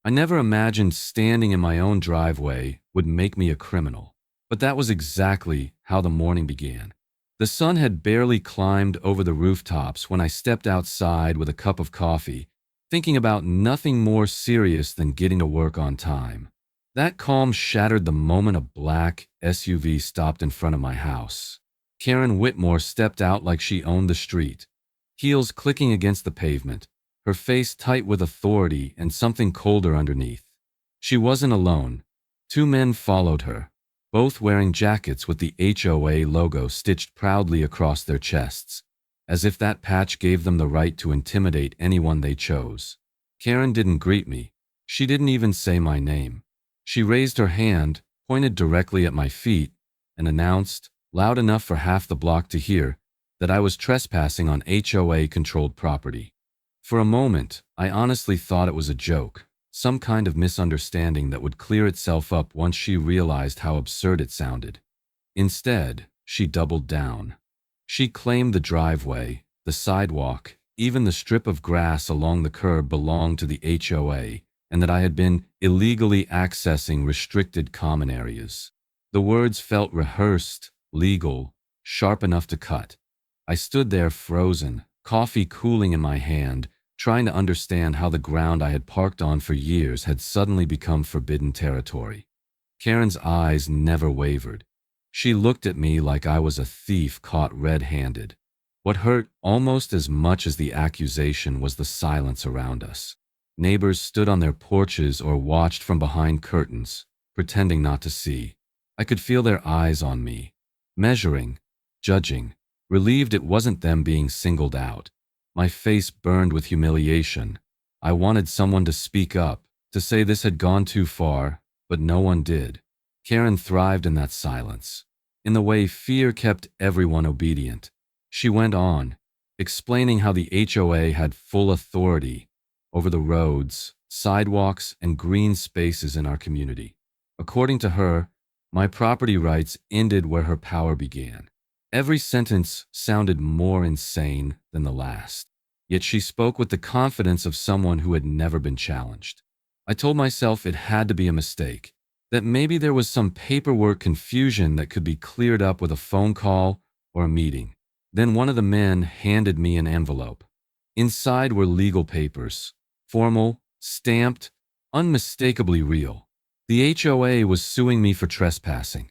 I never imagined standing in my own driveway would make me a criminal. But that was exactly how the morning began. The sun had barely climbed over the rooftops when I stepped outside with a cup of coffee, thinking about nothing more serious than getting to work on time. That calm shattered the moment a black SUV stopped in front of my house. Karen Whitmore stepped out like she owned the street, heels clicking against the pavement, her face tight with authority and something colder underneath. She wasn't alone. Two men followed her, both wearing jackets with the HOA logo stitched proudly across their chests, as if that patch gave them the right to intimidate anyone they chose. Karen didn't greet me. She didn't even say my name. She raised her hand, pointed directly at my feet, and announced, loud enough for half the block to hear, that I was trespassing on HOA-controlled property. For a moment, I honestly thought it was a joke, some kind of misunderstanding that would clear itself up once she realized how absurd it sounded. Instead, she doubled down. She claimed the driveway, the sidewalk, even the strip of grass along the curb belonged to the HOA, and that I had been illegally accessing restricted common areas. The words felt rehearsed, legal, sharp enough to cut. I stood there frozen, coffee cooling in my hand, trying to understand how the ground I had parked on for years had suddenly become forbidden territory. Karen's eyes never wavered. She looked at me like I was a thief caught red-handed. What hurt almost as much as the accusation was the silence around us. Neighbors stood on their porches or watched from behind curtains, pretending not to see. I could feel their eyes on me, measuring, judging, relieved it wasn't them being singled out. My face burned with humiliation. I wanted someone to speak up, to say this had gone too far, but no one did. Karen thrived in that silence, in the way fear kept everyone obedient. She went on, explaining how the HOA had full authority over the roads, sidewalks, and green spaces in our community. According to her, my property rights ended where her power began. Every sentence sounded more insane than the last, yet she spoke with the confidence of someone who had never been challenged. I told myself it had to be a mistake, that maybe there was some paperwork confusion that could be cleared up with a phone call or a meeting. Then one of the men handed me an envelope. Inside were legal papers, formal, stamped, unmistakably real. The HOA was suing me for trespassing.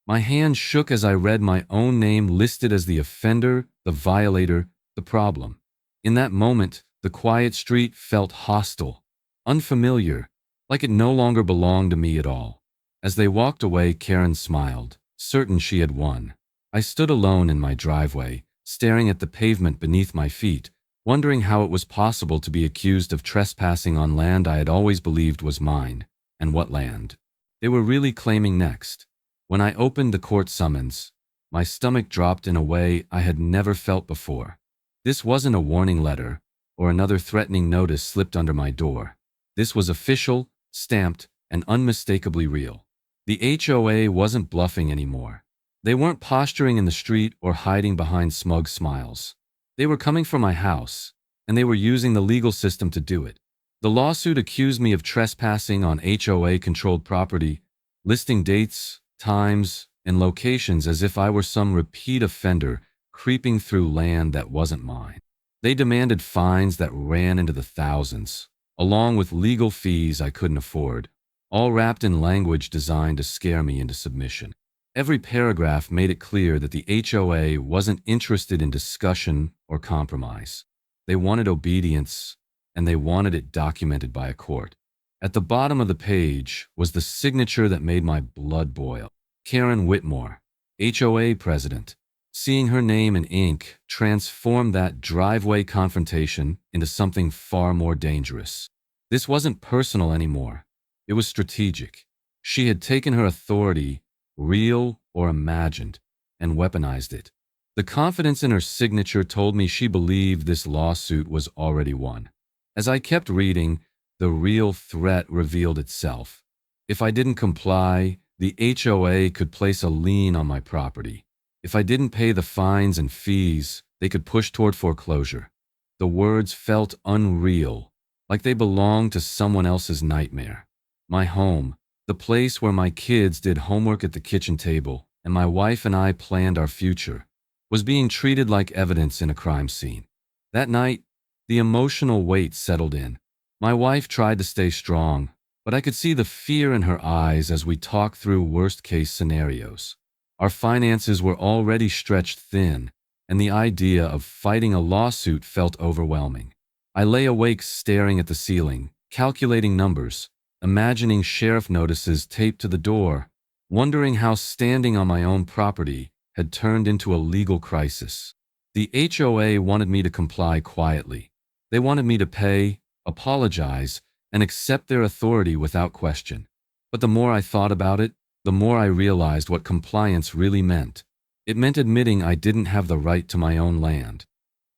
My hand shook as I read my own name listed as the offender, the violator, the problem. In that moment, the quiet street felt hostile, unfamiliar, like it no longer belonged to me at all. As they walked away, Karen smiled, certain she had won. I stood alone in my driveway, staring at the pavement beneath my feet, wondering how it was possible to be accused of trespassing on land I had always believed was mine, and what land they were really claiming next. When I opened the court summons, my stomach dropped in a way I had never felt before. This wasn't a warning letter or another threatening notice slipped under my door. This was official, stamped, and unmistakably real. The HOA wasn't bluffing anymore. They weren't posturing in the street or hiding behind smug smiles. They were coming for my house, and they were using the legal system to do it. The lawsuit accused me of trespassing on HOA-controlled property, listing dates, times, and locations as if I were some repeat offender creeping through land that wasn't mine. They demanded fines that ran into the thousands, along with legal fees I couldn't afford, all wrapped in language designed to scare me into submission. Every paragraph made it clear that the HOA wasn't interested in discussion or compromise. They wanted obedience, and they wanted it documented by a court. At the bottom of the page was the signature that made my blood boil. Karen Whitmore, HOA president. Seeing her name in ink transformed that driveway confrontation into something far more dangerous. This wasn't personal anymore. It was strategic. She had taken her authority, real or imagined, and weaponized it. The confidence in her signature told me she believed this lawsuit was already won. As I kept reading, the real threat revealed itself. If I didn't comply, the HOA could place a lien on my property. If I didn't pay the fines and fees, they could push toward foreclosure. The words felt unreal, like they belonged to someone else's nightmare. My home, the place where my kids did homework at the kitchen table and my wife and I planned our future, was being treated like evidence in a crime scene. That night, the emotional weight settled in. My wife tried to stay strong, but I could see the fear in her eyes as we talked through worst-case scenarios. Our finances were already stretched thin, and the idea of fighting a lawsuit felt overwhelming. I lay awake staring at the ceiling, calculating numbers, imagining sheriff notices taped to the door, wondering how standing on my own property had turned into a legal crisis. The HOA wanted me to comply quietly. They wanted me to pay, apologize, and accept their authority without question. But the more I thought about it, the more I realized what compliance really meant. It meant admitting I didn't have the right to my own land.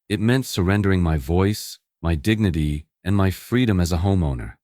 It meant surrendering my voice, my dignity, and my freedom as a homeowner.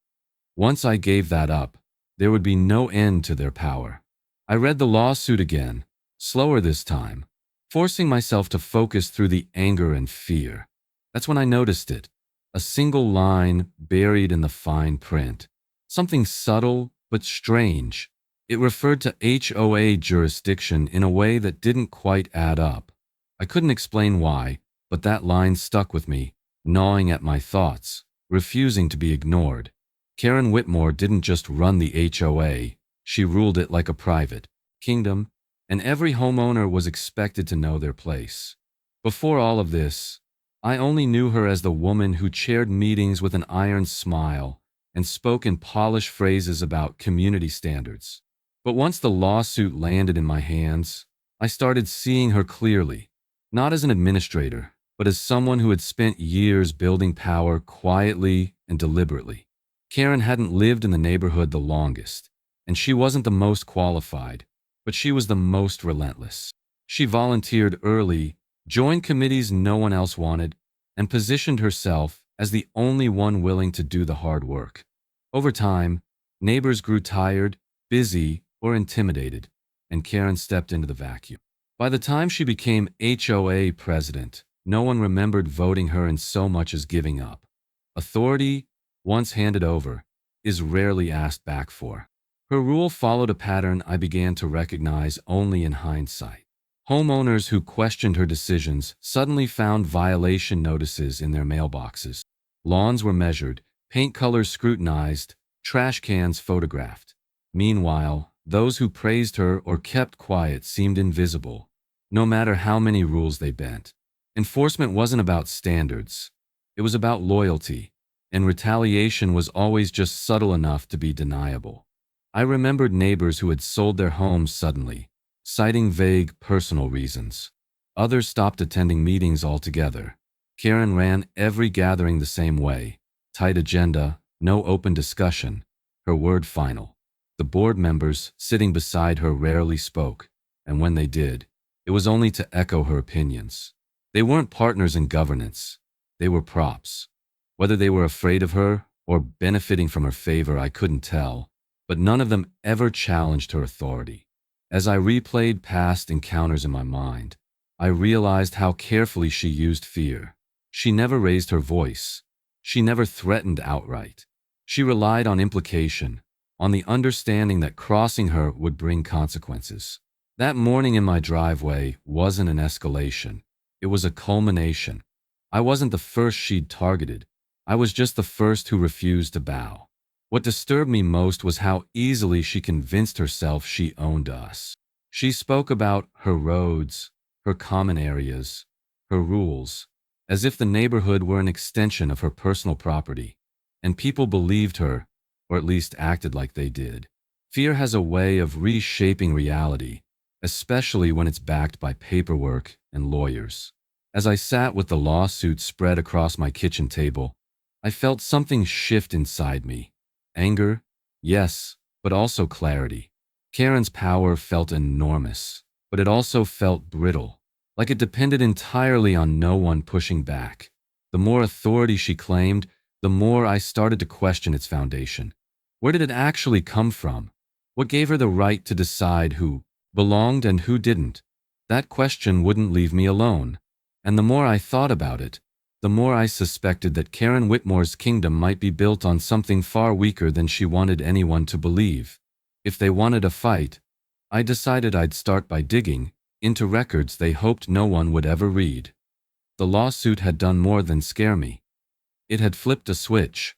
Once I gave that up, there would be no end to their power. I read the lawsuit again, slower this time, forcing myself to focus through the anger and fear. That's when I noticed it. A single line buried in the fine print. Something subtle but strange. It referred to HOA jurisdiction in a way that didn't quite add up. I couldn't explain why, but that line stuck with me, gnawing at my thoughts, refusing to be ignored. Karen Whitmore didn't just run the HOA, she ruled it like a private kingdom, and every homeowner was expected to know their place. Before all of this, I only knew her as the woman who chaired meetings with an iron smile and spoke in polished phrases about community standards. But once the lawsuit landed in my hands, I started seeing her clearly, not as an administrator, but as someone who had spent years building power quietly and deliberately. Karen hadn't lived in the neighborhood the longest, and she wasn't the most qualified, but she was the most relentless. She volunteered early, joined committees no one else wanted, and positioned herself as the only one willing to do the hard work. Over time, neighbors grew tired, busy, or intimidated, and Karen stepped into the vacuum. By the time she became HOA president, no one remembered voting her in so much as giving up. Authority, once handed over, is rarely asked back for. Her rule followed a pattern I began to recognize only in hindsight. Homeowners who questioned her decisions suddenly found violation notices in their mailboxes. Lawns were measured, paint colors scrutinized, trash cans photographed. Meanwhile, those who praised her or kept quiet seemed invisible, no matter how many rules they bent. Enforcement wasn't about standards. It was about loyalty, and retaliation was always just subtle enough to be deniable. I remembered neighbors who had sold their homes suddenly, citing vague personal reasons. Others stopped attending meetings altogether. Karen ran every gathering the same way. Tight agenda, no open discussion, her word final. The board members sitting beside her rarely spoke, and when they did, it was only to echo her opinions. They weren't partners in governance. They were props. Whether they were afraid of her or benefiting from her favor, I couldn't tell, but none of them ever challenged her authority. As I replayed past encounters in my mind, I realized how carefully she used fear. She never raised her voice. She never threatened outright. She relied on implication, on the understanding that crossing her would bring consequences. That morning in my driveway wasn't an escalation. It was a culmination. I wasn't the first she'd targeted. I was just the first who refused to bow. What disturbed me most was how easily she convinced herself she owned us. She spoke about her roads, her common areas, her rules, as if the neighborhood were an extension of her personal property, and people believed her, or at least acted like they did. Fear has a way of reshaping reality, especially when it's backed by paperwork and lawyers. As I sat with the lawsuit spread across my kitchen table, I felt something shift inside me. Anger, yes, but also clarity. Karen's power felt enormous, but it also felt brittle, like it depended entirely on no one pushing back. The more authority she claimed, the more I started to question its foundation. Where did it actually come from? What gave her the right to decide who belonged and who didn't? That question wouldn't leave me alone, and the more I thought about it, the more I suspected that Karen Whitmore's kingdom might be built on something far weaker than she wanted anyone to believe. If they wanted a fight, I decided I'd start by digging into records they hoped no one would ever read. The lawsuit had done more than scare me. It had flipped a switch.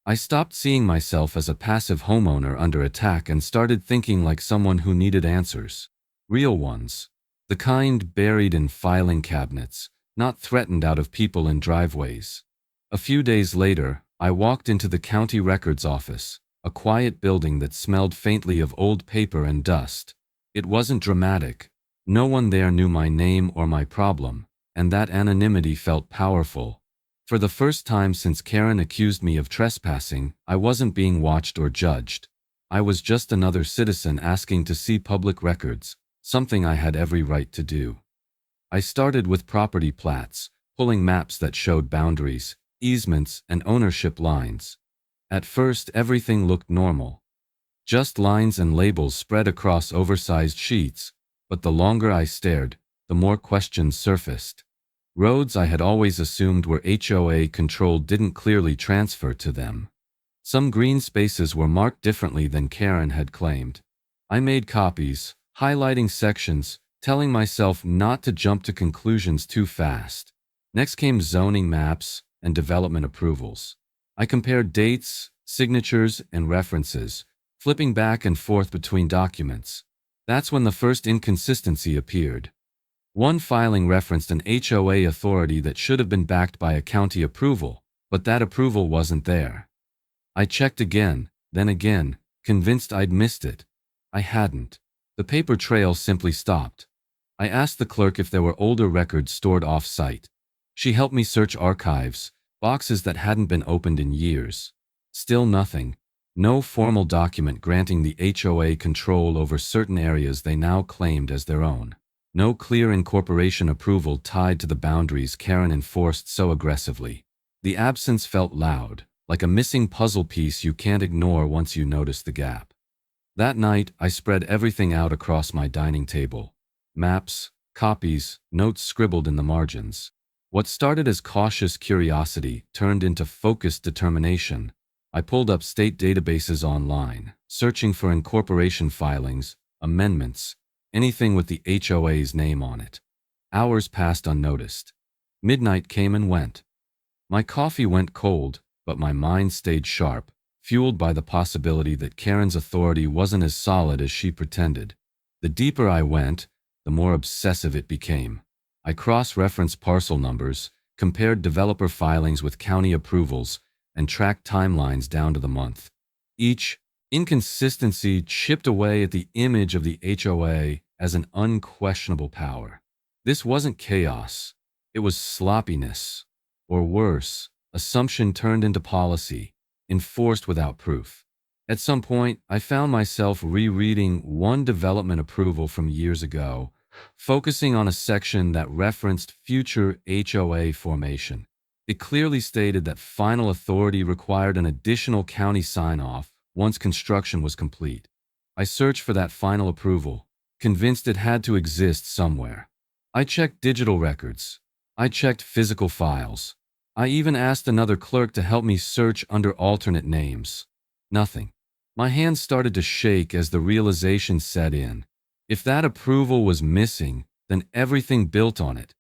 I stopped seeing myself as a passive homeowner under attack and started thinking like someone who needed answers. Real ones. The kind buried in filing cabinets, not threatened out of people in driveways. A few days later, I walked into the county records office, a quiet building that smelled faintly of old paper and dust. It wasn't dramatic. No one there knew my name or my problem, and that anonymity felt powerful. For the first time since Karen accused me of trespassing, I wasn't being watched or judged. I was just another citizen asking to see public records, something I had every right to do. I started with property plats, pulling maps that showed boundaries, easements, and ownership lines. At first, everything looked normal. Just lines and labels spread across oversized sheets, but the longer I stared, the more questions surfaced. Roads I had always assumed were HOA controlled didn't clearly transfer to them. Some green spaces were marked differently than Karen had claimed. I made copies, highlighting sections, telling myself not to jump to conclusions too fast. Next came zoning maps and development approvals. I compared dates, signatures, and references, flipping back and forth between documents. That's when the first inconsistency appeared. One filing referenced an HOA authority that should have been backed by a county approval, but that approval wasn't there. I checked again, then again, convinced I'd missed it. I hadn't. The paper trail simply stopped. I asked the clerk if there were older records stored off-site. She helped me search archives, boxes that hadn't been opened in years. Still nothing. No formal document granting the HOA control over certain areas they now claimed as their own. No clear incorporation approval tied to the boundaries Karen enforced so aggressively. The absence felt loud, like a missing puzzle piece you can't ignore once you notice the gap. That night, I spread everything out across my dining table. Maps, copies, notes scribbled in the margins. What started as cautious curiosity turned into focused determination. I pulled up state databases online, searching for incorporation filings, amendments, anything with the HOA's name on it. Hours passed unnoticed. Midnight came and went. My coffee went cold, but my mind stayed sharp, fueled by the possibility that Karen's authority wasn't as solid as she pretended. The deeper I went, the more obsessive it became. I cross-referenced parcel numbers, compared developer filings with county approvals, and tracked timelines down to the month. Each inconsistency chipped away at the image of the HOA as an unquestionable power. This wasn't chaos. It was sloppiness. Or worse, assumption turned into policy, enforced without proof. At some point, I found myself rereading one development approval from years ago, focusing on a section that referenced future HOA formation. It clearly stated that final authority required an additional county sign-off once construction was complete. I searched for that final approval, convinced it had to exist somewhere. I checked digital records. I checked physical files. I even asked another clerk to help me search under alternate names. Nothing. My hands started to shake as the realization set in. If that approval was missing, then everything built on it.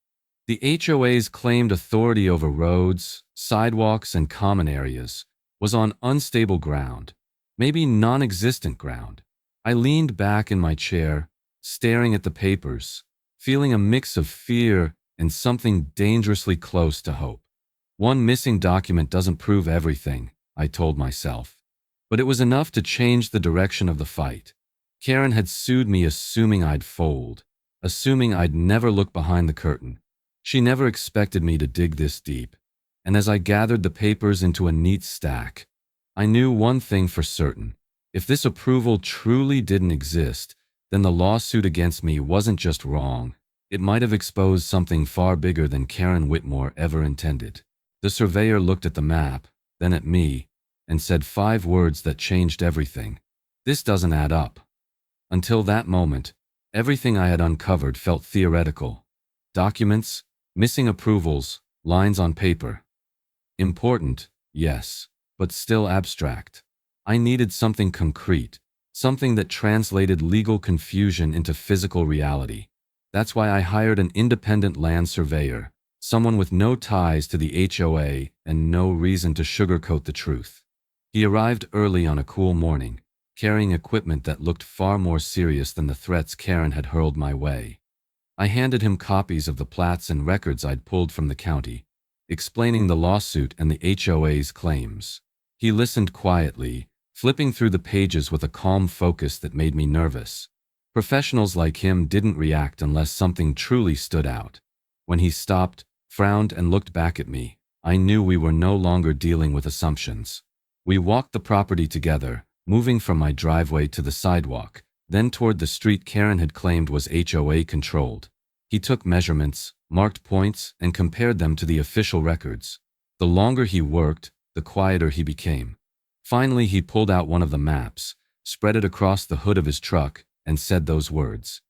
The HOA's claimed authority over roads, sidewalks, and common areas was on unstable ground, maybe non-existent ground. I leaned back in my chair, staring at the papers, feeling a mix of fear and something dangerously close to hope. One missing document doesn't prove everything, I told myself. But it was enough to change the direction of the fight. Karen had sued me assuming I'd fold, assuming I'd never look behind the curtain. She never expected me to dig this deep. And as I gathered the papers into a neat stack, I knew one thing for certain. If this approval truly didn't exist, then the lawsuit against me wasn't just wrong. It might have exposed something far bigger than Karen Whitmore ever intended. The surveyor looked at the map, then at me, and said 5 words that changed everything. This doesn't add up. Until that moment, everything I had uncovered felt theoretical. Documents, missing approvals, Lines on paper. Important, yes, but still abstract. I needed something concrete, something that translated legal confusion into physical reality. That's why I hired an independent land surveyor, someone with no ties to the HOA and no reason to sugarcoat the truth. He arrived early on a cool morning, carrying equipment that looked far more serious than the threats Karen had hurled my way. I handed him copies of the plats and records I'd pulled from the county, explaining the lawsuit and the HOA's claims. He listened quietly, flipping through the pages with a calm focus that made me nervous. Professionals like him didn't react unless something truly stood out. When he stopped, frowned, and looked back at me, I knew we were no longer dealing with assumptions. We walked the property together, moving from my driveway to the sidewalk, then toward the street Karen had claimed was HOA-controlled. He took measurements, marked points, and compared them to the official records. The longer he worked, the quieter he became. Finally, he pulled out one of the maps, spread it across the hood of his truck, and said those words.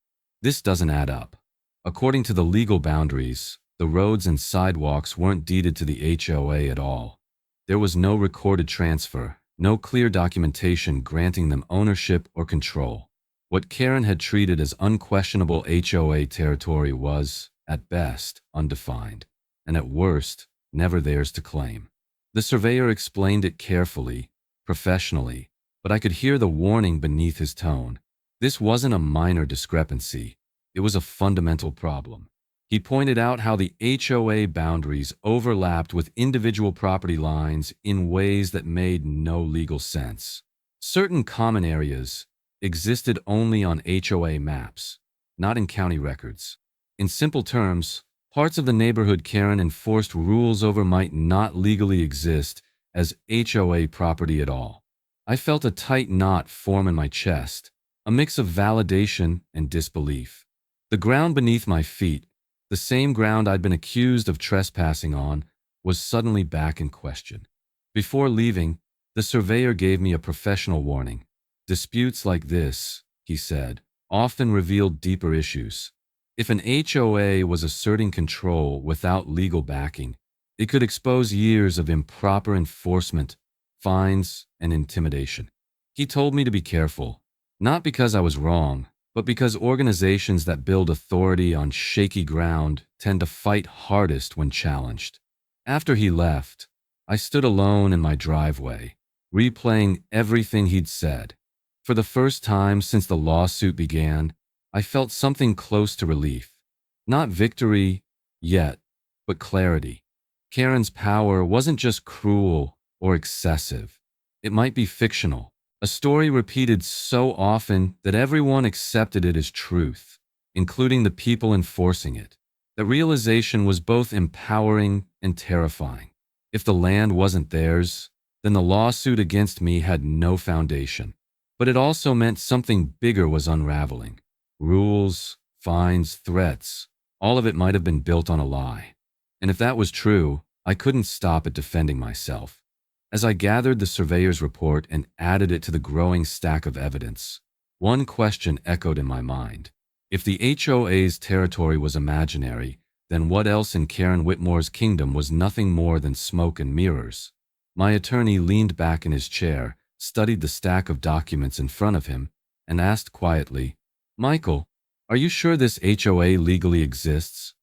"This doesn't add up. According to the legal boundaries, the roads and sidewalks weren't deeded to the HOA at all. There was no recorded transfer, no clear documentation granting them ownership or control. What Karen had treated as unquestionable HOA territory was, at best, undefined, and at worst, never theirs to claim." The surveyor explained it carefully, professionally, but I could hear the warning beneath his tone. This wasn't a minor discrepancy. It was a fundamental problem. He pointed out how the HOA boundaries overlapped with individual property lines in ways that made no legal sense. Certain common areas existed only on HOA maps, not in county records. In simple terms, parts of the neighborhood Karen enforced rules over might not legally exist as HOA property at all. I felt a tight knot form in my chest, a mix of validation and disbelief. The ground beneath my feet, the same ground I'd been accused of trespassing on, was suddenly back in question. Before leaving, the surveyor gave me a professional warning. "Disputes like this," he said, "often revealed deeper issues. If an HOA was asserting control without legal backing, it could expose years of improper enforcement, fines, and intimidation." He told me to be careful, not because I was wrong, but because organizations that build authority on shaky ground tend to fight hardest when challenged. After he left, I stood alone in my driveway, replaying everything he'd said. For the first time since the lawsuit began, I felt something close to relief. Not victory yet, but clarity. Karen's power wasn't just cruel or excessive. It might be fictional, a story repeated so often that everyone accepted it as truth, including the people enforcing it. The realization was both empowering and terrifying. If the land wasn't theirs, then the lawsuit against me had no foundation. But it also meant something bigger was unraveling. Rules, fines, threats, all of it might have been built on a lie. And if that was true, I couldn't stop at defending myself. As I gathered the surveyor's report and added it to the growing stack of evidence, one question echoed in my mind. If the HOA's territory was imaginary, then what else in Karen Whitmore's kingdom was nothing more than smoke and mirrors? My attorney leaned back in his chair, studied the stack of documents in front of him, and asked quietly, "Michael, are you sure this HOA legally exists?"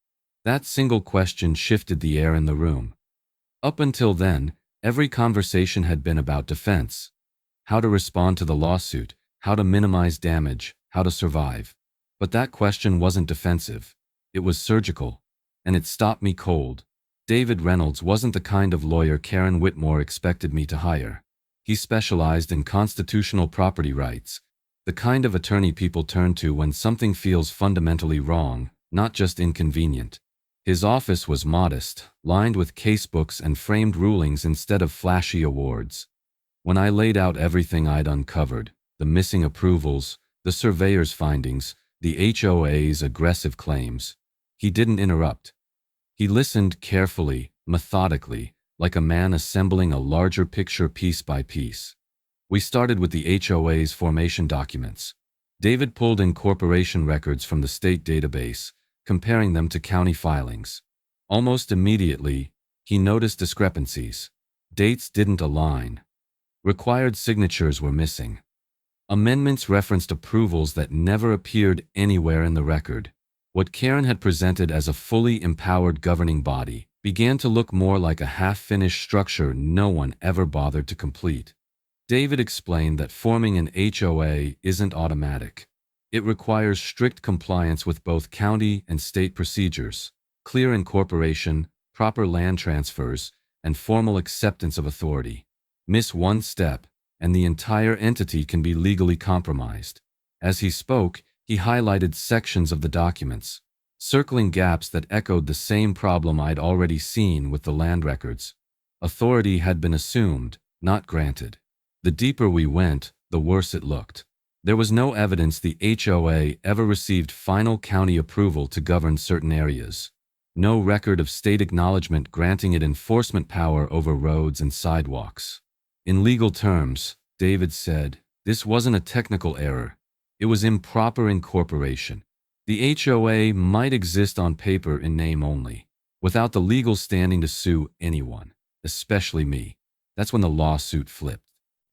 That single question shifted the air in the room. Up until then, every conversation had been about defense, how to respond to the lawsuit, how to minimize damage, how to survive. But that question wasn't defensive. It was surgical, and it stopped me cold. David Reynolds wasn't the kind of lawyer Karen Whitmore expected me to hire. He specialized in constitutional property rights, the kind of attorney people turn to when something feels fundamentally wrong, not just inconvenient. His office was modest, lined with casebooks and framed rulings instead of flashy awards. When I laid out everything I'd uncovered, the missing approvals, the surveyor's findings, the HOA's aggressive claims, he didn't interrupt. He listened carefully, methodically, like a man assembling a larger picture piece by piece. We started with the HOA's formation documents. David pulled in corporation records from the state database, comparing them to county filings. Almost immediately, He noticed discrepancies. Dates didn't align. Required signatures were missing. Amendments referenced approvals that never appeared anywhere in the record. What Karen had presented as a fully empowered governing body began to look more like a half-finished structure no one ever bothered to complete. David explained that forming an HOA isn't automatic. It requires strict compliance with both county and state procedures, clear incorporation, proper land transfers, and formal acceptance of authority. Miss one step, and the entire entity can be legally compromised. As he spoke, he highlighted sections of the documents, circling gaps that echoed the same problem I'd already seen with the land records. Authority had been assumed, not granted. The deeper we went, the worse it looked. There was no evidence the HOA ever received final county approval to govern certain areas. No record of state acknowledgement granting it enforcement power over roads and sidewalks. In legal terms, David said, this wasn't a technical error. It was improper incorporation. The HOA might exist on paper in name only, without the legal standing to sue anyone, especially me. That's when the lawsuit flipped.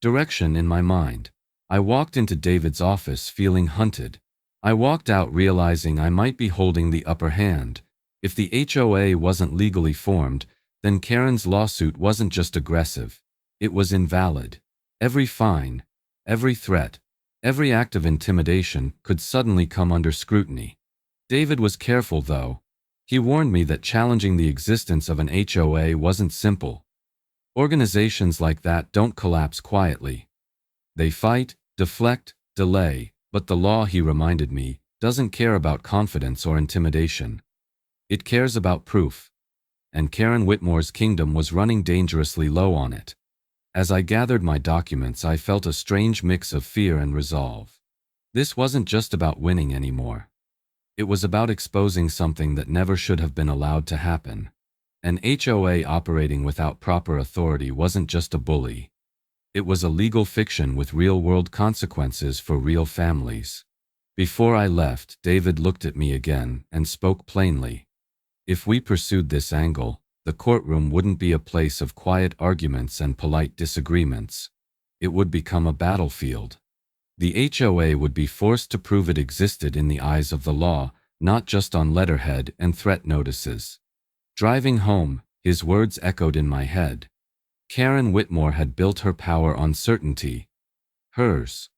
Direction in my mind. I walked into David's office feeling hunted. I walked out realizing I might be holding the upper hand. If the HOA wasn't legally formed, then Karen's lawsuit wasn't just aggressive. It was invalid. Every fine, every threat, every act of intimidation could suddenly come under scrutiny. David was careful, though. He warned me that challenging the existence of an HOA wasn't simple. Organizations like that don't collapse quietly. They fight, deflect, delay, but the law, he reminded me, doesn't care about confidence or intimidation. It cares about proof. And Karen Whitmore's kingdom was running dangerously low on it. As I gathered my documents, I felt a strange mix of fear and resolve. This wasn't just about winning anymore. It was about exposing something that never should have been allowed to happen. An HOA operating without proper authority wasn't just a bully. It was a legal fiction with real-world consequences for real families. Before I left, David looked at me again and spoke plainly. If we pursued this angle, the courtroom wouldn't be a place of quiet arguments and polite disagreements. It would become a battlefield. The HOA would be forced to prove it existed in the eyes of the law, not just on letterhead and threat notices. Driving home, his words echoed in my head. Karen Whitmore had built her power on certainty. Hers.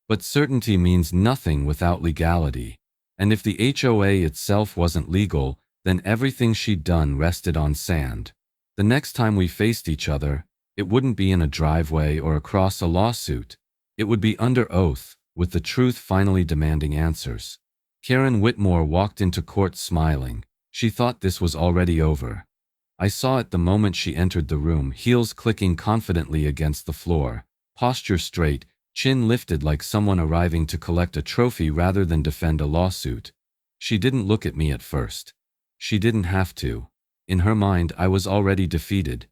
But certainty means nothing without legality. And if the HOA itself wasn't legal, then everything she'd done rested on sand. The next time we faced each other, it wouldn't be in a driveway or across a lawsuit. It would be under oath, with the truth finally demanding answers. Karen Whitmore walked into court smiling. She thought this was already over. I saw it the moment she entered the room, heels clicking confidently against the floor, posture straight, chin lifted like someone arriving to collect a trophy rather than defend a lawsuit. She didn't look at me at first. She didn't have to. In her mind, I was already defeated.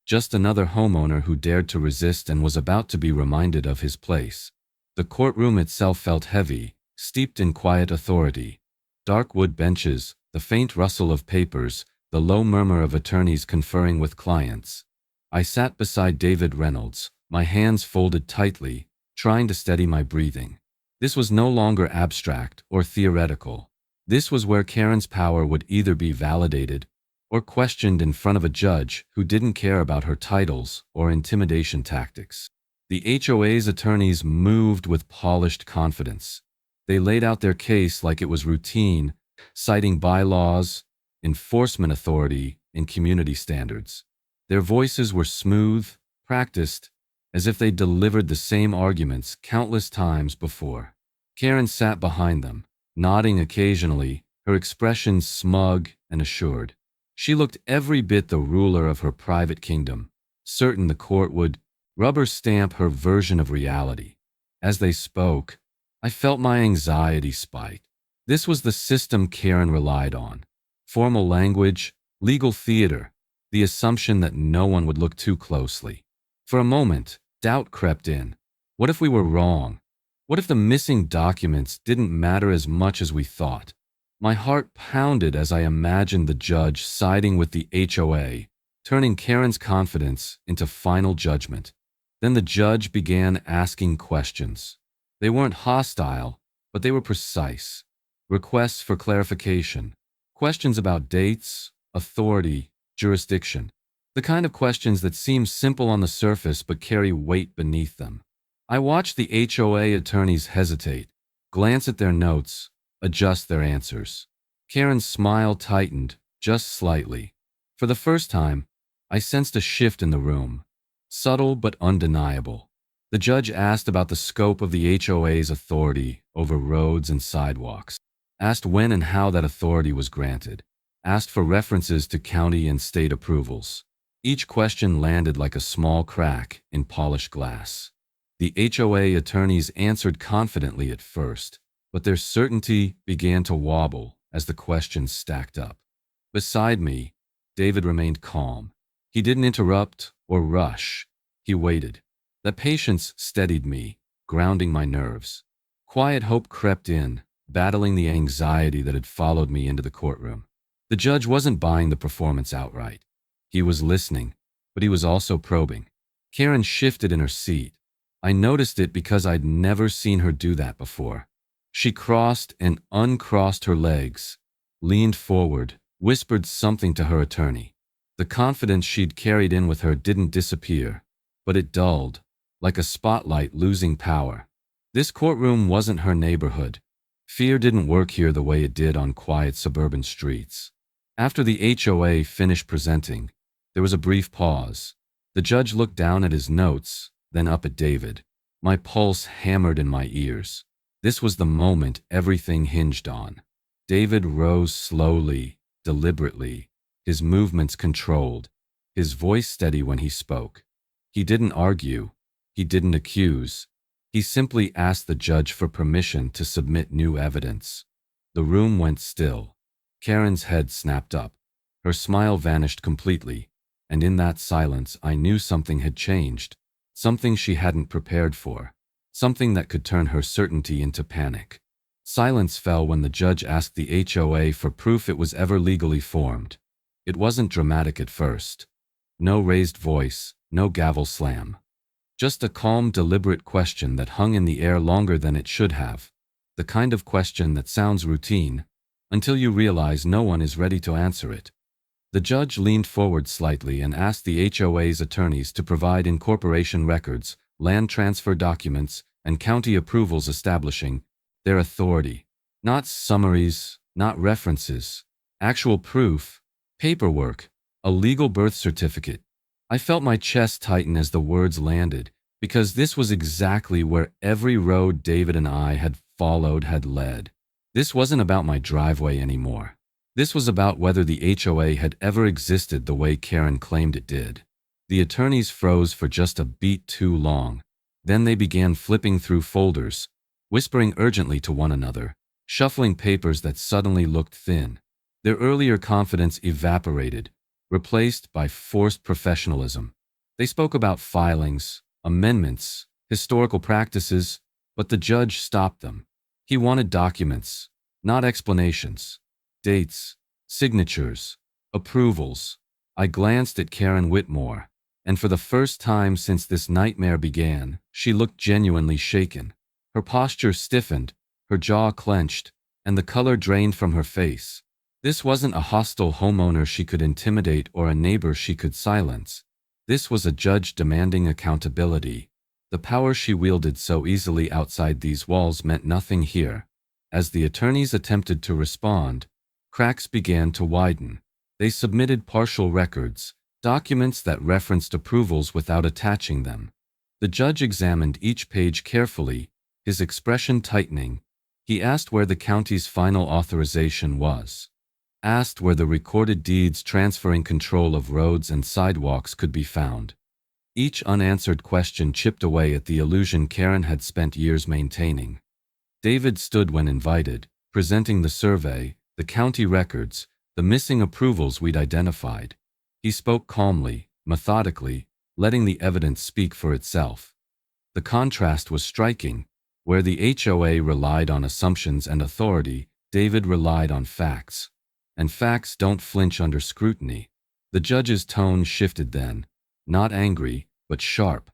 Just another homeowner who dared to resist and was about to be reminded of his place. The courtroom itself felt heavy, steeped in quiet authority. Dark wood benches, the faint rustle of papers, the low murmur of attorneys conferring with clients. I sat beside David Reynolds, my hands folded tightly, trying to steady my breathing. This was no longer abstract or theoretical. This was where Karen's power would either be validated or questioned in front of a judge who didn't care about her titles or intimidation tactics. The HOA's attorneys moved with polished confidence. They laid out their case like it was routine, citing bylaws, enforcement authority, and community standards. Their voices were smooth, practiced, as if they delivered the same arguments countless times before. Karen sat behind them, nodding occasionally, her expression smug and assured. She looked every bit the ruler of her private kingdom, certain the court would rubber stamp her version of reality. As they spoke, I felt my anxiety spike. This was the system Karen relied on. Formal language, legal theater, the assumption that no one would look too closely. For a moment, doubt crept in. What if we were wrong? What if the missing documents didn't matter as much as we thought? My heart pounded as I imagined the judge siding with the HOA, turning Karen's confidence into final judgment. Then the judge began asking questions. They weren't hostile, but they were precise. Requests for clarification, questions about dates, authority, jurisdiction. The kind of questions that seem simple on the surface but carry weight beneath them. I watched the HOA attorneys hesitate, glance at their notes, adjust their answers. Karen's smile tightened, just slightly. For the first time, I sensed a shift in the room, subtle but undeniable. The judge asked about the scope of the HOA's authority over roads and sidewalks, asked when and how that authority was granted, asked for references to county and state approvals. Each question landed like a small crack in polished glass. The HOA attorneys answered confidently at first, but their certainty began to wobble as the questions stacked up. Beside me, David remained calm. He didn't interrupt or rush. He waited. That patience steadied me, grounding my nerves. Quiet hope crept in, battling the anxiety that had followed me into the courtroom. The judge wasn't buying the performance outright. He was listening, but he was also probing. Karen shifted in her seat. I noticed it because I'd never seen her do that before. She crossed and uncrossed her legs, leaned forward, whispered something to her attorney. The confidence she'd carried in with her didn't disappear, but it dulled, like a spotlight losing power. This courtroom wasn't her neighborhood. Fear didn't work here the way it did on quiet suburban streets. After the HOA finished presenting, there was a brief pause. The judge looked down at his notes, then up at David. My pulse hammered in my ears. This was the moment everything hinged on. David rose slowly, deliberately, his movements controlled, his voice steady when he spoke. He didn't argue. He didn't accuse. He simply asked the judge for permission to submit new evidence. The room went still. Karen's head snapped up. Her smile vanished completely, and in that silence I knew something had changed, something she hadn't prepared for, something that could turn her certainty into panic. Silence fell when the judge asked the HOA for proof it was ever legally formed. It wasn't dramatic at first. No raised voice, no gavel slam. Just a calm, deliberate question that hung in the air longer than it should have. The kind of question that sounds routine, until you realize no one is ready to answer it. The judge leaned forward slightly and asked the HOA's attorneys to provide incorporation records, land transfer documents, and county approvals establishing their authority. Not summaries, not references. Actual proof, paperwork, a legal birth certificate. I felt my chest tighten as the words landed, because this was exactly where every road David and I had followed had led. This wasn't about my driveway anymore. This was about whether the HOA had ever existed the way Karen claimed it did. The attorneys froze for just a beat too long. Then they began flipping through folders, whispering urgently to one another, shuffling papers that suddenly looked thin. Their earlier confidence evaporated, replaced by forced professionalism. They spoke about filings, amendments, historical practices, but the judge stopped them. He wanted documents, not explanations. Dates, signatures, approvals. I glanced at Karen Whitmore, and for the first time since this nightmare began, she looked genuinely shaken. Her posture stiffened, her jaw clenched, and the color drained from her face. This wasn't a hostile homeowner she could intimidate or a neighbor she could silence. This was a judge demanding accountability. The power she wielded so easily outside these walls meant nothing here. As the attorneys attempted to respond, cracks began to widen. They submitted partial records, documents that referenced approvals without attaching them. The judge examined each page carefully, his expression tightening. He asked where the county's final authorization was. Asked where the recorded deeds transferring control of roads and sidewalks could be found. Each unanswered question chipped away at the illusion Karen had spent years maintaining. David stood when invited, presenting the survey, the county records, the missing approvals we'd identified. He spoke calmly, methodically, letting the evidence speak for itself. The contrast was striking. Where the HOA relied on assumptions and authority, David relied on facts. And facts don't flinch under scrutiny. The judge's tone shifted then, not angry, but sharp,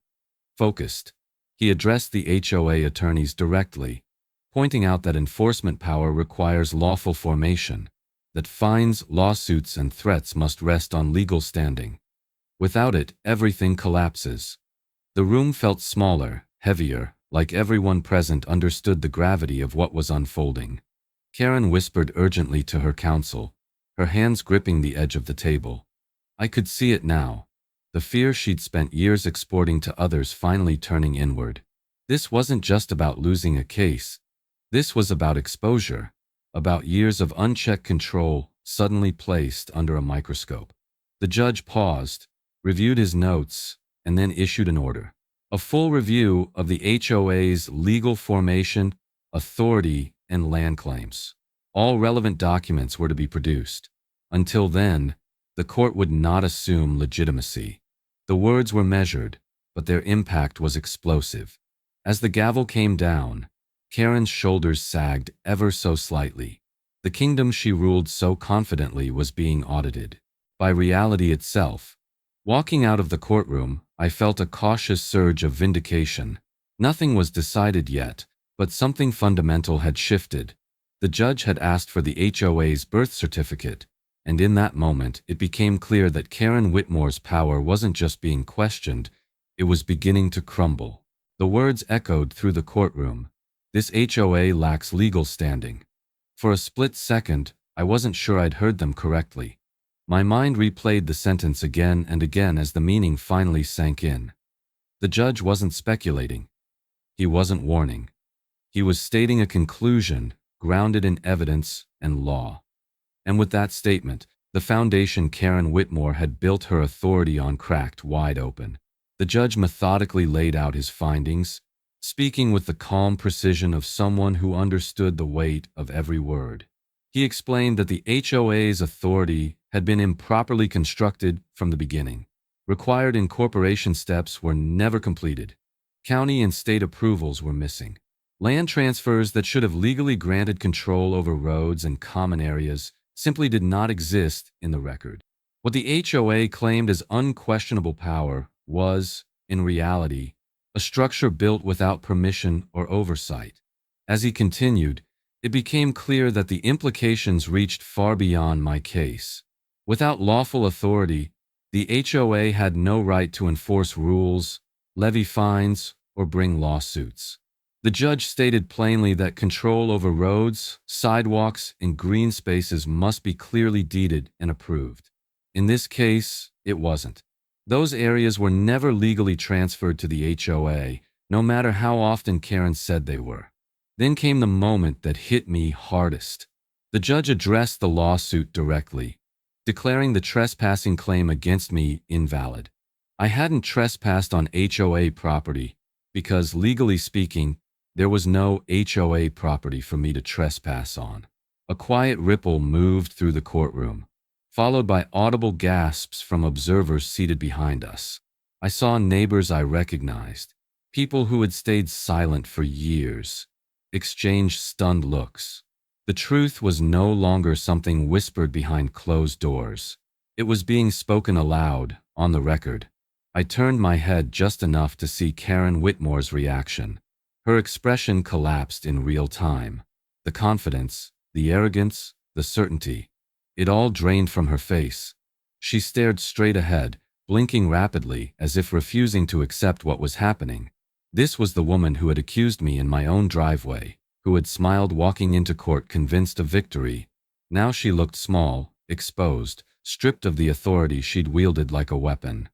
focused. He addressed the HOA attorneys directly, pointing out that enforcement power requires lawful formation, that fines, lawsuits, and threats must rest on legal standing. Without it, everything collapses. The room felt smaller, heavier, like everyone present understood the gravity of what was unfolding. Karen whispered urgently to her counsel, her hands gripping the edge of the table. I could see it now. The fear she'd spent years exporting to others finally turning inward. This wasn't just about losing a case. This was about exposure, about years of unchecked control suddenly placed under a microscope. The judge paused, reviewed his notes, and then issued an order. A full review of the HOA's legal formation, authority, and land claims. All relevant documents were to be produced. Until then, the court would not assume legitimacy. The words were measured, but their impact was explosive. As the gavel came down, Karen's shoulders sagged ever so slightly. The kingdom she ruled so confidently was being audited by reality itself. Walking out of the courtroom, I felt a cautious surge of vindication. Nothing was decided yet, but something fundamental had shifted. The judge had asked for the HOA's birth certificate, and in that moment it became clear that Karen Whitmore's power wasn't just being questioned, it was beginning to crumble. The words echoed through the courtroom. This HOA lacks legal standing. For a split second, I wasn't sure I'd heard them correctly. My mind replayed the sentence again and again as the meaning finally sank in. The judge wasn't speculating. He wasn't warning. He was stating a conclusion grounded in evidence and law. And with that statement, the foundation Karen Whitmore had built her authority on cracked wide open. The judge methodically laid out his findings, speaking with the calm precision of someone who understood the weight of every word. He explained that the HOA's authority had been improperly constructed from the beginning. Required incorporation steps were never completed. County and state approvals were missing. Land transfers that should have legally granted control over roads and common areas simply did not exist in the record. What the HOA claimed as unquestionable power was, in reality, a structure built without permission or oversight. As he continued, it became clear that the implications reached far beyond my case. Without lawful authority, the HOA had no right to enforce rules, levy fines, or bring lawsuits. The judge stated plainly that control over roads, sidewalks, and green spaces must be clearly deeded and approved. In this case, it wasn't. Those areas were never legally transferred to the HOA, no matter how often Karen said they were. Then came the moment that hit me hardest. The judge addressed the lawsuit directly, declaring the trespassing claim against me invalid. I hadn't trespassed on HOA property because, legally speaking, there was no HOA property for me to trespass on. A quiet ripple moved through the courtroom, followed by audible gasps from observers seated behind us. I saw neighbors I recognized, people who had stayed silent for years, exchange stunned looks. The truth was no longer something whispered behind closed doors. It was being spoken aloud, on the record. I turned my head just enough to see Karen Whitmore's reaction. Her expression collapsed in real time. The confidence, the arrogance, the certainty. It all drained from her face. She stared straight ahead, blinking rapidly as if refusing to accept what was happening. This was the woman who had accused me in my own driveway, who had smiled walking into court convinced of victory. Now she looked small, exposed, stripped of the authority she'd wielded like a weapon.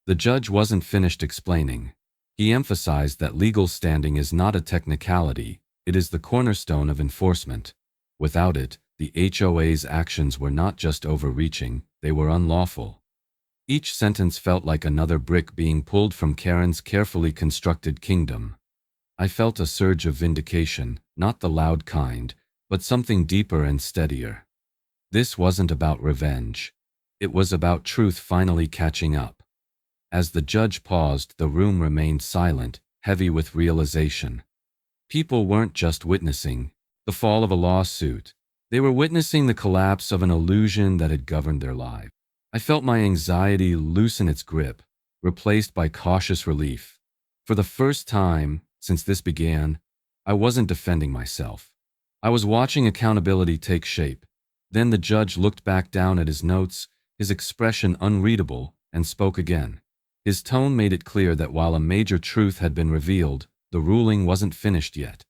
The judge wasn't finished explaining. He emphasized that legal standing is not a technicality, it is the cornerstone of enforcement. Without it, the HOA's actions were not just overreaching, they were unlawful. Each sentence felt like another brick being pulled from Karen's carefully constructed kingdom. I felt a surge of vindication, not the loud kind, but something deeper and steadier. This wasn't about revenge. It was about truth finally catching up. As the judge paused, the room remained silent, heavy with realization. People weren't just witnessing the fall of a lawsuit. They were witnessing the collapse of an illusion that had governed their lives. I felt my anxiety loosen its grip, replaced by cautious relief. For the first time since this began, I wasn't defending myself. I was watching accountability take shape. Then the judge looked back down at his notes, his expression unreadable, and spoke again. His tone made it clear that while a major truth had been revealed, the ruling wasn't finished yet.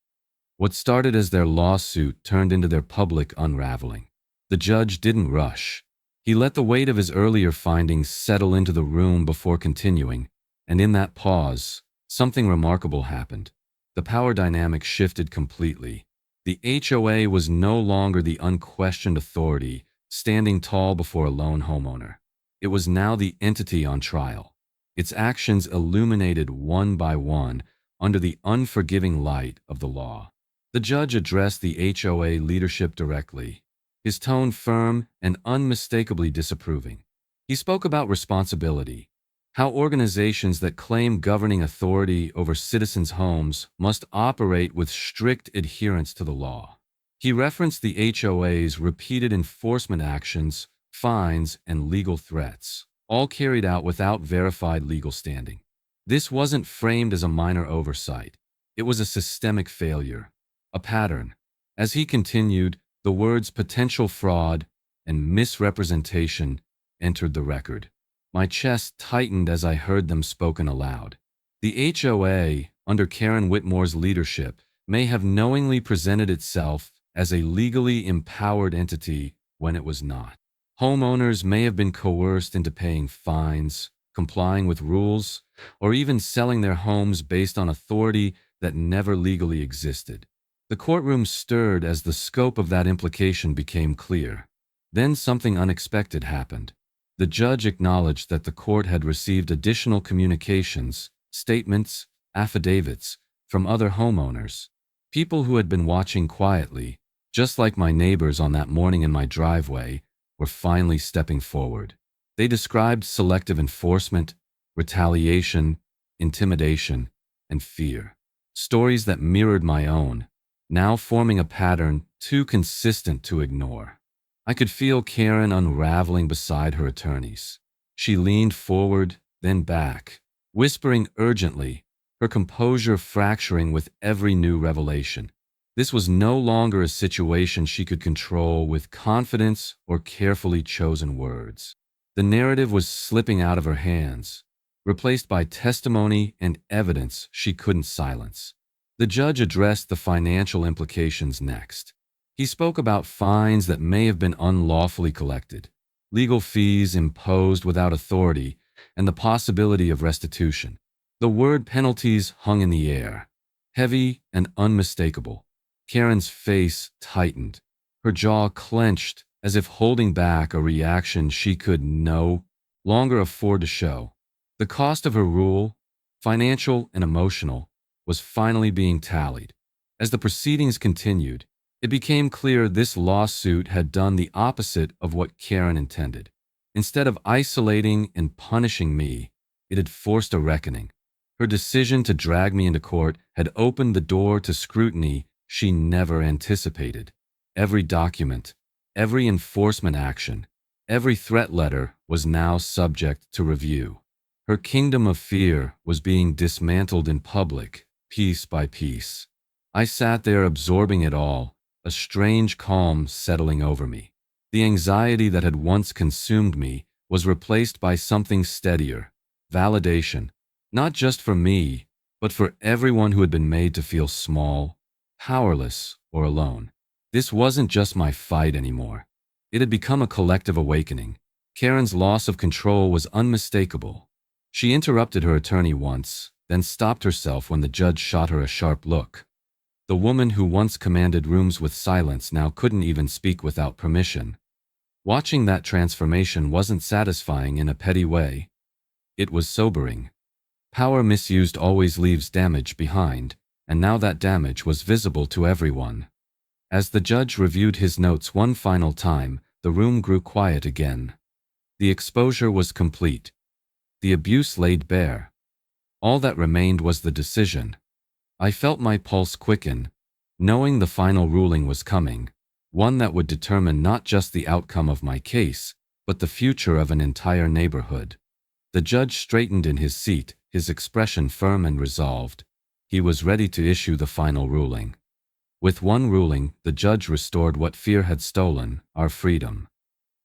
What started as their lawsuit turned into their public unraveling. The judge didn't rush. He let the weight of his earlier findings settle into the room before continuing, and in that pause, something remarkable happened. The power dynamic shifted completely. The HOA was no longer the unquestioned authority standing tall before a lone homeowner. It was now the entity on trial. Its actions illuminated one by one under the unforgiving light of the law. The judge addressed the HOA leadership directly, his tone firm and unmistakably disapproving. He spoke about responsibility, how organizations that claim governing authority over citizens' homes must operate with strict adherence to the law. He referenced the HOA's repeated enforcement actions, fines, and legal threats, all carried out without verified legal standing. This wasn't framed as a minor oversight. It was a systemic failure, a pattern. As he continued, the words potential fraud and misrepresentation entered the record. My chest tightened as I heard them spoken aloud. The HOA, under Karen Whitmore's leadership, may have knowingly presented itself as a legally empowered entity when it was not. Homeowners may have been coerced into paying fines, complying with rules, or even selling their homes based on authority that never legally existed. The courtroom stirred as the scope of that implication became clear. Then something unexpected happened. The judge acknowledged that the court had received additional communications, statements, affidavits from other homeowners, people who had been watching quietly, just like my neighbors on that morning in my driveway, were finally stepping forward. They described selective enforcement, retaliation, intimidation, and fear. Stories that mirrored my own, now forming a pattern too consistent to ignore. I could feel Karen unraveling beside her attorneys. She leaned forward, then back, whispering urgently, her composure fracturing with every new revelation. This was no longer a situation she could control with confidence or carefully chosen words. The narrative was slipping out of her hands, replaced by testimony and evidence she couldn't silence. The judge addressed the financial implications next. He spoke about fines that may have been unlawfully collected, legal fees imposed without authority, and the possibility of restitution. The word penalties hung in the air, heavy and unmistakable. Karen's face tightened, her jaw clenched as if holding back a reaction she could no longer afford to show. The cost of her rule, financial and emotional, was finally being tallied. As the proceedings continued, it became clear this lawsuit had done the opposite of what Karen intended. Instead of isolating and punishing me, it had forced a reckoning. Her decision to drag me into court had opened the door to scrutiny she never anticipated. Every document, every enforcement action, every threat letter was now subject to review. Her kingdom of fear was being dismantled in public, piece by piece. I sat there absorbing it all, a strange calm settling over me. The anxiety that had once consumed me was replaced by something steadier, validation, not just for me, but for everyone who had been made to feel small, powerless, or alone. This wasn't just my fight anymore. It had become a collective awakening. Karen's loss of control was unmistakable. She interrupted her attorney once, then stopped herself when the judge shot her a sharp look. The woman who once commanded rooms with silence now couldn't even speak without permission. Watching that transformation wasn't satisfying in a petty way. It was sobering. Power misused always leaves damage behind, and now that damage was visible to everyone. As the judge reviewed his notes one final time, the room grew quiet again. The exposure was complete. The abuse laid bare. All that remained was the decision. I felt my pulse quicken, knowing the final ruling was coming, one that would determine not just the outcome of my case, but the future of an entire neighborhood. The judge straightened in his seat, his expression firm and resolved. He was ready to issue the final ruling. With one ruling, the judge restored what fear had stolen, our freedom.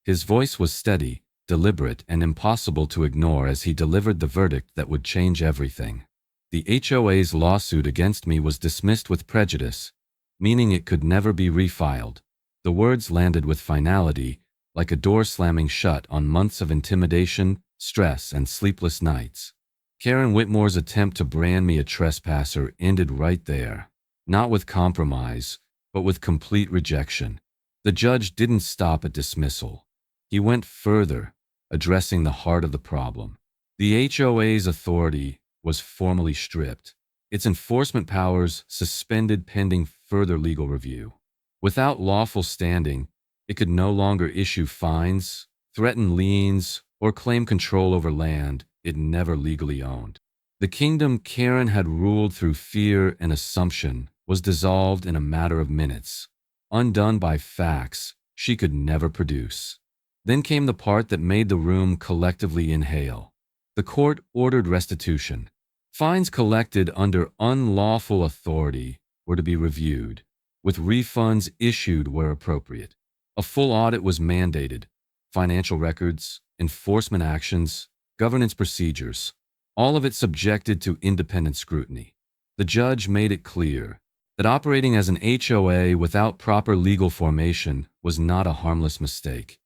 His voice was steady, deliberate, and impossible to ignore as he delivered the verdict that would change everything. The HOA's lawsuit against me was dismissed with prejudice, meaning it could never be refiled. The words landed with finality, like a door slamming shut on months of intimidation, stress, and sleepless nights. Karen Whitmore's attempt to brand me a trespasser ended right there. Not with compromise, but with complete rejection. The judge didn't stop at dismissal. He went further, addressing the heart of the problem. The HOA's authority was formally stripped, its enforcement powers suspended pending further legal review. Without lawful standing, it could no longer issue fines, threaten liens, or claim control over land it never legally owned. The kingdom Karen had ruled through fear and assumption was dissolved in a matter of minutes, undone by facts she could never produce. Then came the part that made the room collectively inhale. The court ordered restitution. Fines collected under unlawful authority were to be reviewed, with refunds issued where appropriate. A full audit was mandated. Financial records, enforcement actions, governance procedures, all of it subjected to independent scrutiny. The judge made it clear that operating as an HOA without proper legal formation was not a harmless mistake.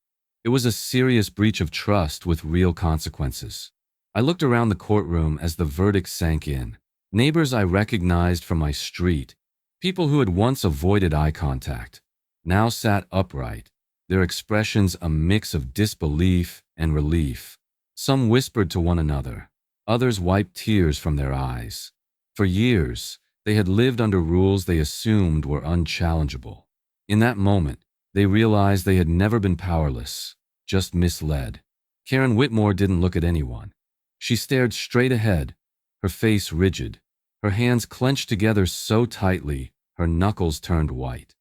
It was a serious breach of trust with real consequences. I looked around the courtroom as the verdict sank in. Neighbors I recognized from my street, people who had once avoided eye contact, now sat upright, their expressions a mix of disbelief and relief. Some whispered to one another, others wiped tears from their eyes. For years, they had lived under rules they assumed were unchallengeable. In that moment, they realized they had never been powerless, just misled. Karen Whitmore didn't look at anyone. She stared straight ahead, her face rigid, her hands clenched together so tightly her knuckles turned white.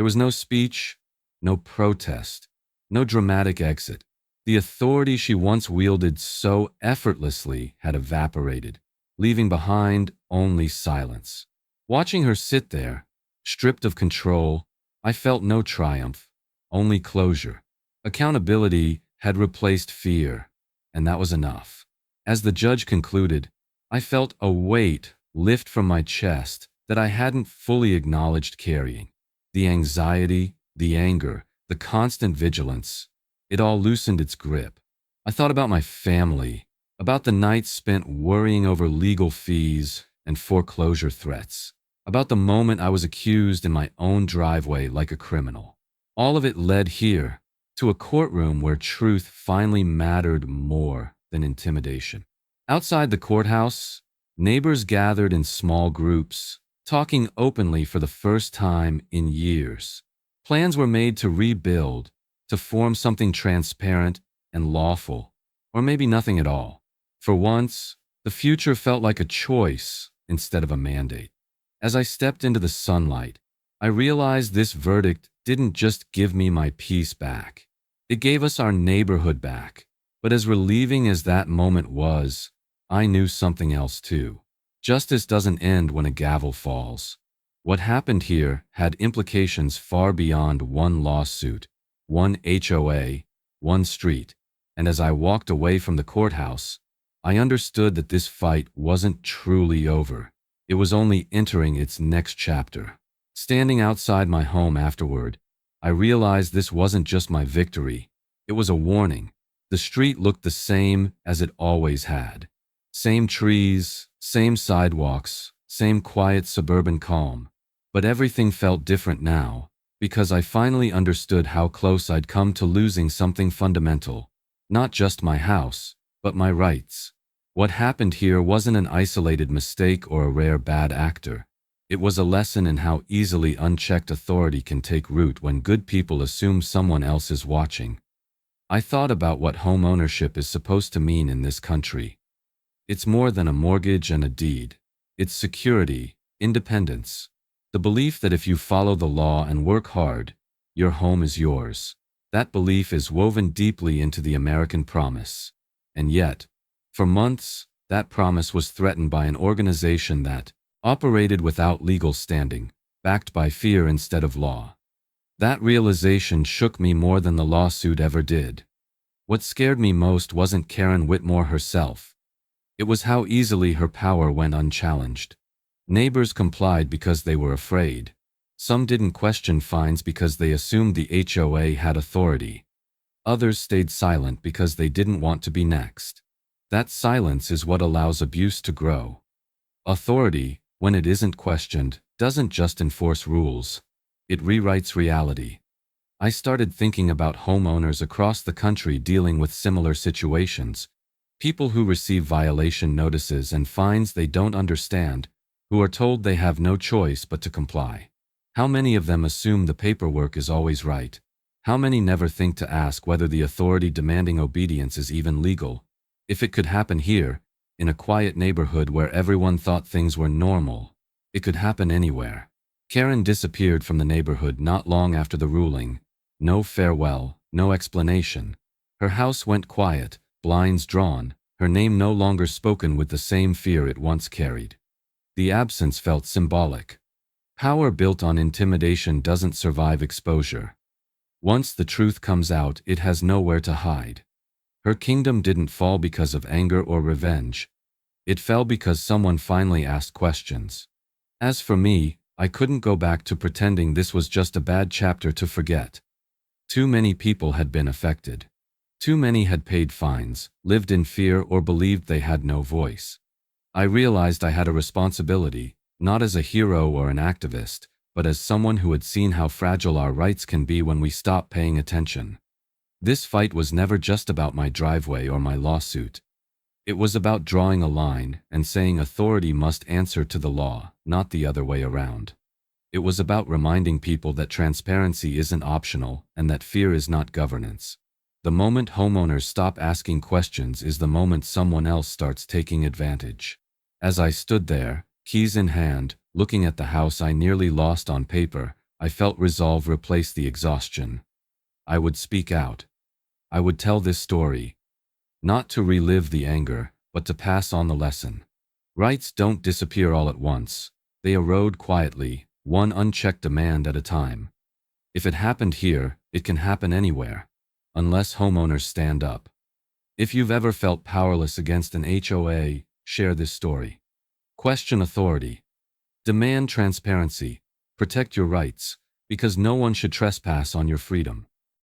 There was no speech, no protest, no dramatic exit. The authority she once wielded so effortlessly had evaporated, leaving behind only silence. Watching her sit there, stripped of control, I felt no triumph, only closure. Accountability had replaced fear, and that was enough. As the judge concluded, I felt a weight lift from my chest that I hadn't fully acknowledged carrying. The anxiety, the anger, the constant vigilance, it all loosened its grip. I thought about my family, about the nights spent worrying over legal fees and foreclosure threats, about the moment I was accused in my own driveway like a criminal. All of it led here, to a courtroom where truth finally mattered more than intimidation. Outside the courthouse, neighbors gathered in small groups, talking openly for the first time in years. Plans were made to rebuild, to form something transparent and lawful, or maybe nothing at all. For once, the future felt like a choice instead of a mandate. As I stepped into the sunlight, I realized this verdict didn't just give me my peace back. It gave us our neighborhood back. But as relieving as that moment was, I knew something else too. Justice doesn't end when a gavel falls. What happened here had implications far beyond one lawsuit, one HOA, one street, and as I walked away from the courthouse, I understood that this fight wasn't truly over. It was only entering its next chapter. Standing outside my home afterward, I realized this wasn't just my victory. It was a warning. The street looked the same as it always had. Same trees, same sidewalks, same quiet suburban calm. But everything felt different now, because I finally understood how close I'd come to losing something fundamental. Not just my house, but my rights. What happened here wasn't an isolated mistake or a rare bad actor. It was a lesson in how easily unchecked authority can take root when good people assume someone else is watching. I thought about what homeownership is supposed to mean in this country. It's more than a mortgage and a deed. It's security, independence, the belief that if you follow the law and work hard, your home is yours. That belief is woven deeply into the American promise. And yet, for months, that promise was threatened by an organization that operated without legal standing, backed by fear instead of law. That realization shook me more than the lawsuit ever did. What scared me most wasn't Karen Whitmore herself. It was how easily her power went unchallenged. Neighbors complied because they were afraid. Some didn't question fines because they assumed the HOA had authority. Others stayed silent because they didn't want to be next. That silence is what allows abuse to grow. Authority, when it isn't questioned, doesn't just enforce rules. It rewrites reality. I started thinking about homeowners across the country dealing with similar situations. People who receive violation notices and fines they don't understand, who are told they have no choice but to comply. How many of them assume the paperwork is always right? How many never think to ask whether the authority demanding obedience is even legal? If it could happen here, in a quiet neighborhood where everyone thought things were normal, it could happen anywhere. Karen disappeared from the neighborhood not long after the ruling. No farewell, no explanation. Her house went quiet, blinds drawn, her name no longer spoken with the same fear it once carried. The absence felt symbolic. Power built on intimidation doesn't survive exposure. Once the truth comes out, it has nowhere to hide. Her kingdom didn't fall because of anger or revenge. It fell because someone finally asked questions. As for me, I couldn't go back to pretending this was just a bad chapter to forget. Too many people had been affected. Too many had paid fines, lived in fear, or believed they had no voice. I realized I had a responsibility, not as a hero or an activist, but as someone who had seen how fragile our rights can be when we stop paying attention. This fight was never just about my driveway or my lawsuit. It was about drawing a line and saying authority must answer to the law, not the other way around. It was about reminding people that transparency isn't optional and that fear is not governance. The moment homeowners stop asking questions is the moment someone else starts taking advantage. As I stood there, keys in hand, looking at the house I nearly lost on paper, I felt resolve replace the exhaustion. I would speak out. I would tell this story. Not to relive the anger, but to pass on the lesson. Rights don't disappear all at once. They erode quietly, one unchecked demand at a time. If it happened here, it can happen anywhere. Unless homeowners stand up. If you've ever felt powerless against an HOA, share this story. Question authority. Demand transparency. Protect your rights, because no one should trespass on your freedom.